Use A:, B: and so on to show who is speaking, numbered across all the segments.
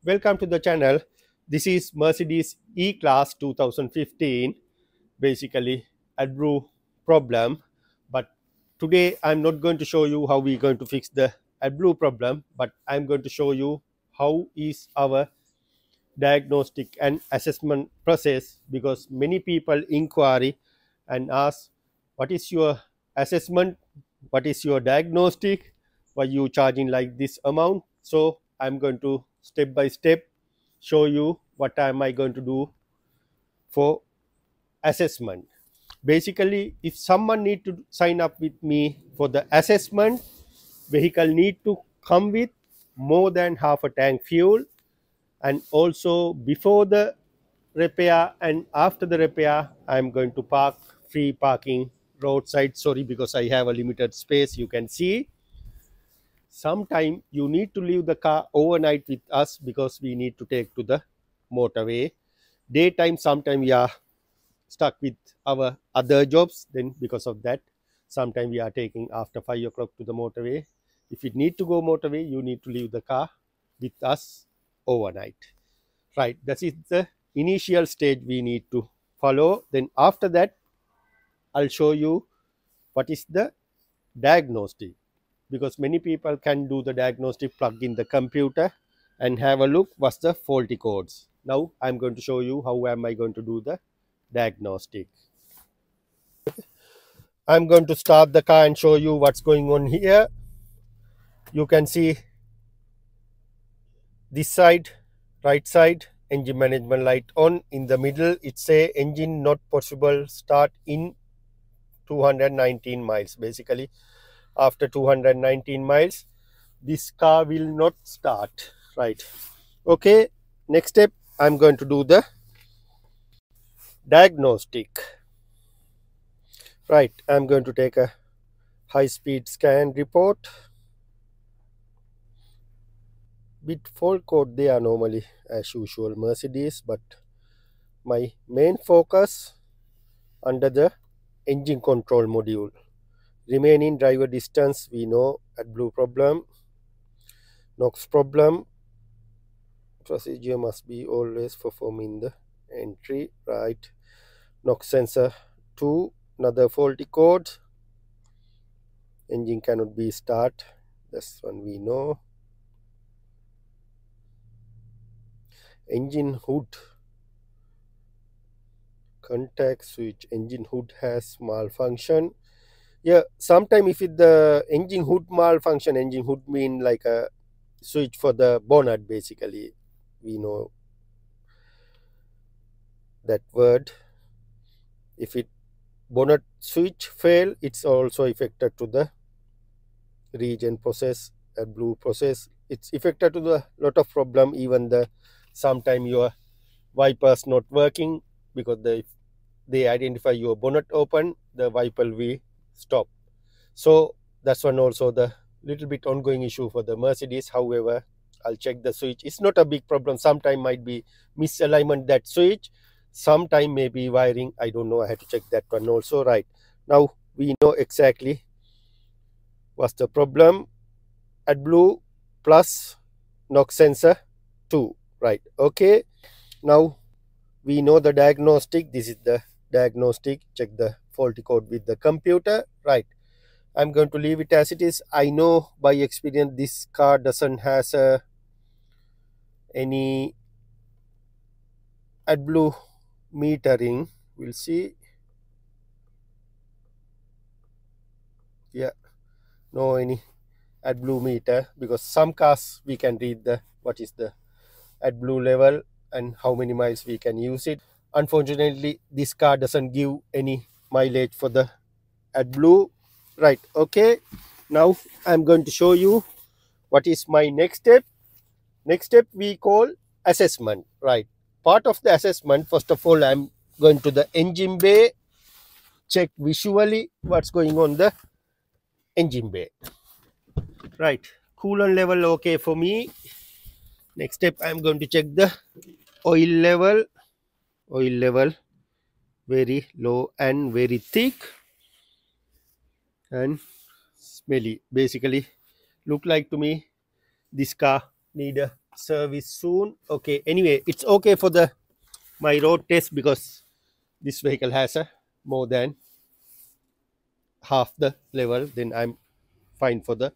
A: Welcome to the channel. This is Mercedes E-Class 2015, basically AdBlue problem. But today I'm not going to show you how we're going to fix the AdBlue problem, but I'm going to show you how is our diagnostic and assessment process, because many people inquiry and ask what is your assessment, what is your diagnostic, why you charging like this amount. So I'm going to step by step show you what am I going to do for assessment. Basically, if someone need to sign up with me for the assessment, vehicle need to come with more than half a tank fuel, and also before the repair and after the repair I'm going to park free parking roadside. Sorry, because I have a limited space, you can see. Sometime you need to leave the car overnight with us because we need to take to the motorway. Daytime sometime we are stuck with our other jobs, then because of that sometime we are taking after 5 o'clock to the motorway. If you need to go motorway, you need to leave the car with us overnight, right? That is the initial stage we need to follow. Then after that I'll show you what is the diagnostic, because many people can do the diagnostic, plug in the computer and have a look what's the faulty codes. Now I'm going to show you how am I going to do the diagnostic. I'm going to start the car and show you what's going on here. You can see this side, right side, engine management light on. In the middle it say engine not possible start in 219 miles. Basically after 219 miles this car will not start, right? Okay, next step I'm going to do the diagnostic, right? I'm going to take a high speed scan report. Bit fault code they are normally as usual Mercedes, but my main focus under the engine control module. Remaining driver distance we know, AdBlue problem, NOx problem, procedure must be always performing the entry, right? NOx sensor 2, another faulty code, engine cannot be start, this one we know. Engine hood contact switch, engine hood has malfunction. Yeah, sometime if it the engine hood malfunction, engine hood mean like a switch for the bonnet, basically we know that word. If it bonnet switch fail, it's also affected to the regen process, AdBlue process. It's affected to the lot of problem. Even the sometime your wipers not working because they identify your bonnet open, the wiper will stop. So that's one also the little bit ongoing issue for the Mercedes. However, I'll check the switch. It's not a big problem. Sometime might be misalignment that switch, sometime maybe wiring, I don't know. I had to check that one also, right? Now we know exactly what's the problem. AdBlue plus NOx sensor 2, right? Okay, now we know the diagnostic. This is the diagnostic. Check the faulty code with the computer, right? I'm going to leave it as it is. I know by experience this car doesn't has any AdBlue metering. We'll see. Yeah, no any AdBlue meter, because some cars we can read the what is the AdBlue level and how many miles we can use it. Unfortunately this car doesn't give any mileage for the AdBlue, right? Okay, now I'm going to show you what is my next step. Next step we call assessment, right? Part of the assessment, first of all I'm going to the engine bay, check visually what's going on the engine bay, right? Coolant level okay for me. Next step I'm going to check the oil level. Oil level very low and very thick and smelly. Basically look like to me this car need a service soon. Okay, anyway, it's okay for the my road test because this vehicle has a more than half the level. Then I'm fine for the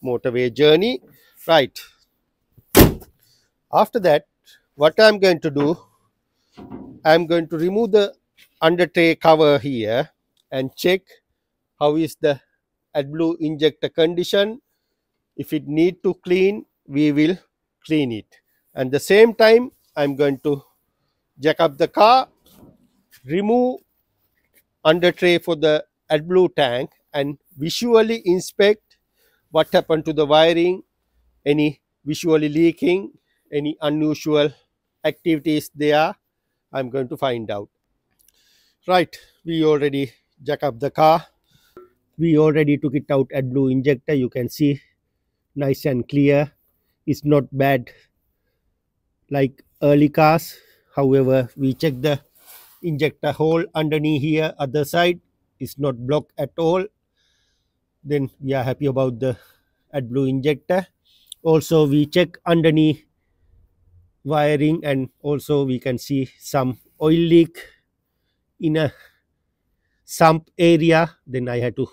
A: motorway journey. Right, after that, what I'm going to do, I'm going to remove the under tray cover here and check how is the AdBlue injector condition. If it need to clean, we will clean it. And the same time, I'm going to jack up the car, remove under tray for the AdBlue tank, and visually inspect what happened to the wiring, any visually leaking, any unusual activities there. I'm going to find out. Right, we already jack up the car. We already took it out AdBlue injector. You can see nice and clear. It's not bad like early cars. However, we check the injector hole underneath here, other side is not blocked at all. Then we are happy about the AdBlue injector. Also, we check underneath wiring, and also we can see some oil leak in a sump area. Then I had to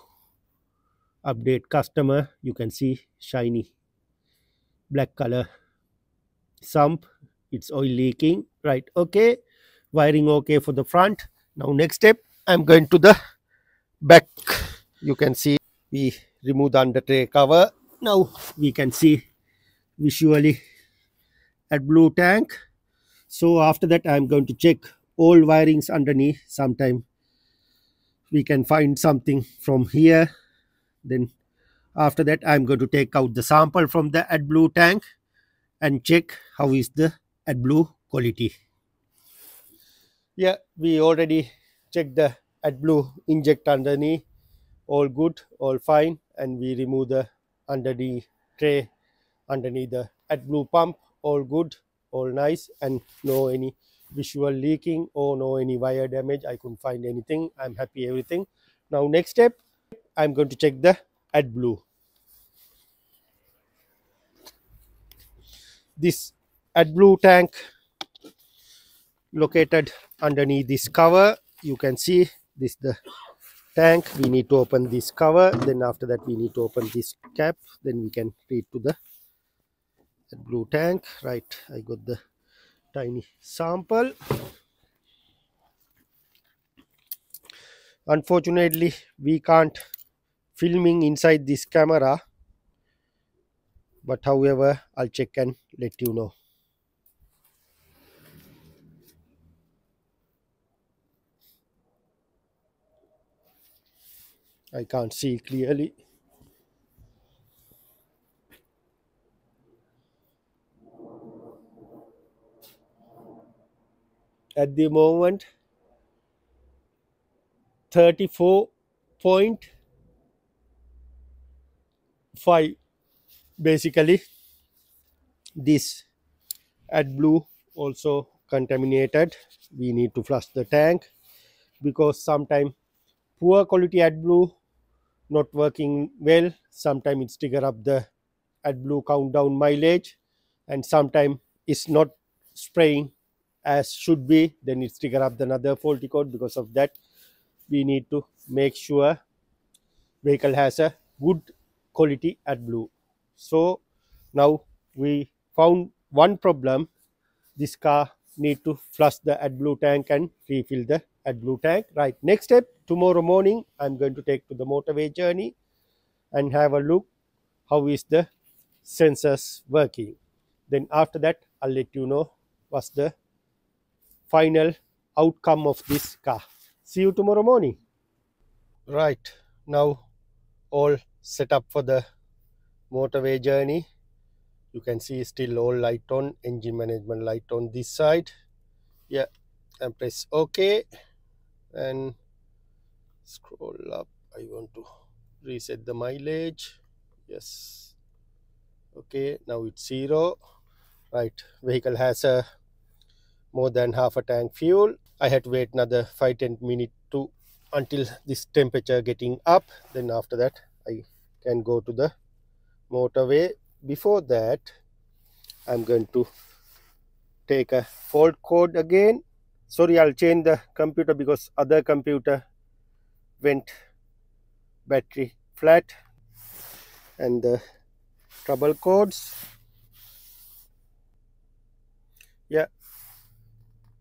A: update customer. You can see shiny black color sump, it's oil leaking. Right, okay, wiring okay for the front. Now next step, I'm going to the back. You can see we remove the under tray cover. Now we can see visually AdBlue tank. So after that, I'm going to check all wirings underneath. Sometime we can find something from here. Then after that, I'm going to take out the sample from the AdBlue tank and check how is the AdBlue quality. Yeah, we already checked the AdBlue injector underneath. All good, all fine, and we remove the underneath tray underneath the AdBlue pump. All good, all nice, and no any visual leaking or no any wire damage. I couldn't find anything. I'm happy everything. Now next step, I'm going to check the AdBlue. This AdBlue tank located underneath this cover. You can see this the tank. We need to open this cover. Then after that, we need to open this cap. Then we can read to the AdBlue tank. Right, I got the tiny sample. Unfortunately, we can't filming inside this camera, but however, I'll check and let you know. I can't see clearly. At the moment, 34.5. Basically, this AdBlue also contaminated. We need to flush the tank because sometimes poor quality AdBlue not working well. Sometimes it's trigger up the AdBlue countdown mileage, and sometimes it's not spraying as should be. Then it's trigger up another faulty code. Because of that, we need to make sure vehicle has a good quality AdBlue. So now we found one problem. This car need to flush the AdBlue tank and refill the AdBlue tank. Right, next step, tomorrow morning I'm going to take to the motorway journey and have a look how is the sensors working. Then after that, I'll let you know what's the final outcome of this car. See you tomorrow morning. Right, now all set up for the motorway journey. You can see still all light on, engine management light on this side. Yeah, and press OK and scroll up. I want to reset the mileage. Yes, okay, now it's 0. Right, vehicle has a more than half a tank fuel. I had to wait another 5-10 minutes to until this temperature getting up. Then after that, I can go to the motorway. Before that, I'm going to take a fault code again. Sorry, I'll change the computer because other computer went battery flat. And the trouble codes, yeah,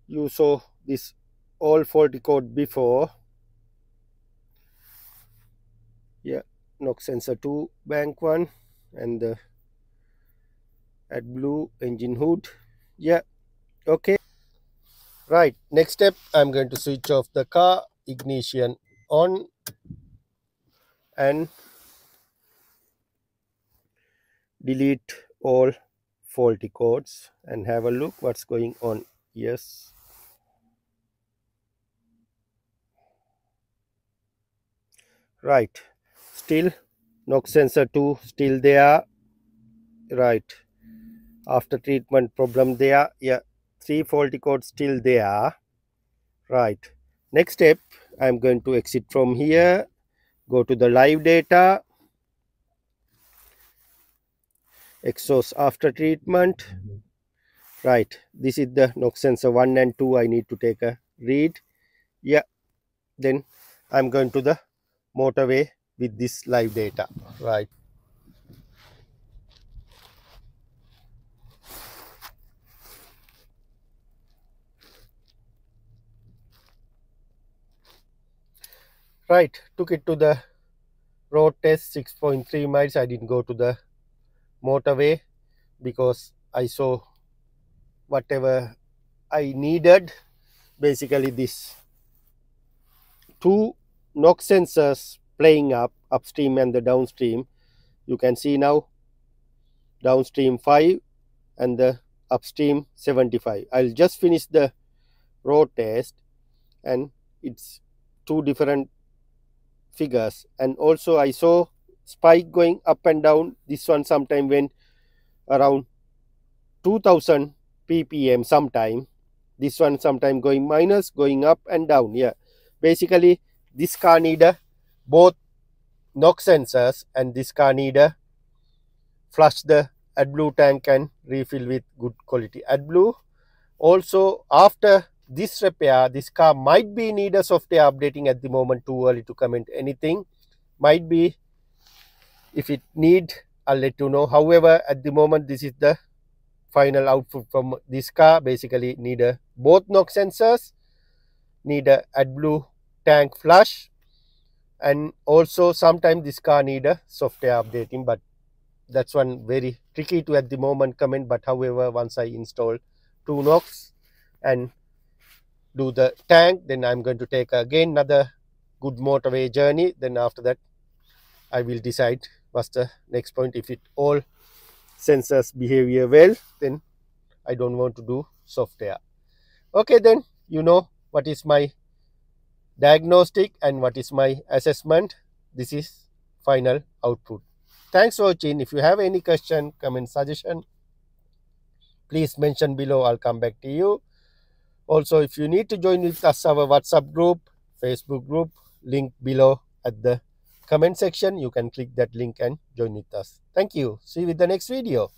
A: you saw this all faulty code before. Yeah, NOx sensor 2 bank 1 and the AdBlue engine hood. Yeah, okay. Right, next step, I'm going to switch off the car, ignition on, and delete all faulty codes and have a look what's going on. Yes, right, still NOx sensor 2 still there. Right, after treatment problem there. Yeah, 3 faulty codes still there. Right, next step, I'm going to exit from here, go to the live data, exhaust after treatment. Right, this is the NOx sensor 1 and 2. I need to take a read. Yeah, then I'm going to the motorway with this live data. Right, right, took it to the road test, 6.3 miles. I didn't go to the motorway because I saw whatever I needed. Basically, this 2 NOx sensors playing up, upstream and the downstream. You can see now downstream 5 and the upstream 75. I'll just finish the road test and it's 2 different figures. And also I saw spike going up and down. This one sometime went around 2000 ppm sometime. This one sometime going minus, going up and down. Yeah, basically this car need a both NOx sensors, and this car need a flush the AdBlue tank and refill with good quality AdBlue. Also, after this repair, this car might be need a software updating. At the moment, too early to comment anything. Might be, if it need, I'll let you know. However, at the moment, this is the final output from this car. Basically need a both NOx sensors, need a AdBlue tank flush, and also sometimes this car need a software updating, but that's one very tricky to at the moment comment. But however, once I install 2 NOx and do the tank, then I'm going to take again another good motorway journey. Then after that I will decide what's the next point. If it all sensors behavior well, then I don't want to do software. Okay, then you know what is my diagnostic and what is my assessment. This is final output. Thanks for watching. If you have any question, comment, suggestion, please mention below. I'll come back to you. Also, if you need to join with us, our WhatsApp group, Facebook group, link below at the comment section. You can click that link and join with us. Thank you. See you with the next video.